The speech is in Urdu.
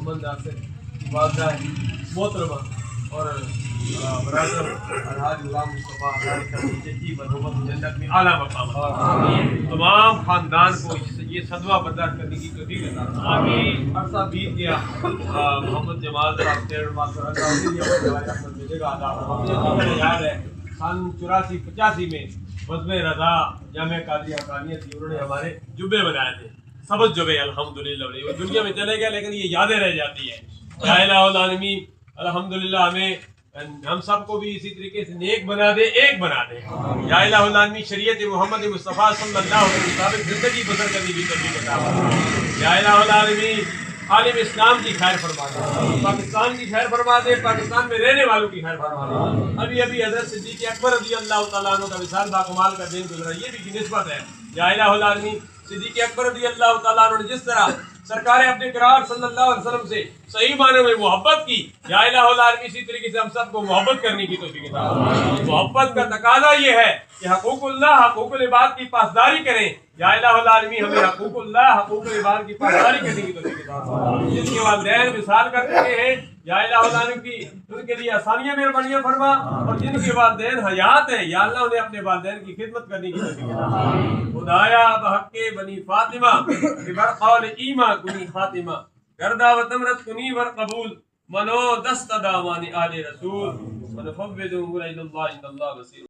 محمد ناصر کی والدہ محترمہ اور برادر الحاج غلام مصطفیٰ کی مرحومت جنت میں اعلیٰ مقام تمام خاندان کو یہ صدمہ برداشت کرنے کی توفیق عطا فرمائے۔ عرصہ بیت گیا، محمد جمال صاحب تیرڑ ماسٹر احمد میں جگہ عطا فرمائے۔ یاد ہے سن 84-85 میں بزم رضا جامعہ قادریہ حقانیہ تھی، انہوں نے ہمارے جبے بنائے تھے، سبز جبے الحمدللہ۔ وہ دنیا میں چلے گئے لیکن یہ یادیں رہ جاتی ہے۔ یا الہ العالمین الحمدللہ ہمیں ہم سب کو بھی اسی طریقے سے نیک بنا دے، ایک بنا دے۔ یا الہ العالمین شریعت محمد مصطفیٰ صلی اللہ علیہ وسلم کے مطابق زندگی بسر کرنے کی توفیق عطا فرمائے۔ یا الہ العالمین عالم اسلام کی خیر فرما دے، پاکستان کی خیر فرما دے، پاکستان میں رہنے والوں کی خیر فرما دے۔ ابھی حضرت صدیق اکبر رضی اللہ تعالیٰ عنہ کا وصال باکمال کا دن گزرا، یہ بھی کی نسبت ہے۔ یا الہ العالمین صدیق اکبر رضی اللہ تعالیٰ عنہ نے جس طرح سرکار اپنے قرار صلی اللہ علیہ وسلم سے صحیح معنی میں محبت کی، یا الہ العالمین اسی طریقے سے ہم سب کو محبت کرنے کی توفیق عطا فرمائے۔ محبت کا تقاضا یہ ہے کہ حقوق اللہ، حقوق العباد کی پاسداری کریں۔ یا الہ العالمین ہمیں حقوق اللہ، حقوق العباد کی پاسداری کرنے کی توفیق عطا فرمائے۔ جن کے والدین وصال کر چکے ہیں، یا الہ العالمین کی ان کے لیے آسانیاں مہربانیاں فرما، اور جن کے والدین حیات ہیں یا اللہ انہیں اپنے والدین کی خدمت کرنے کی توفیق عطا فرما۔ خدایا بحق بنی فاطمہ ببرقال ایما کنی خاتمہ، گردہ و تمرت کنی ور قبول، منو دست دامان آل رسول، ونفوض امور الی اللہ ان اللہ بصیر۔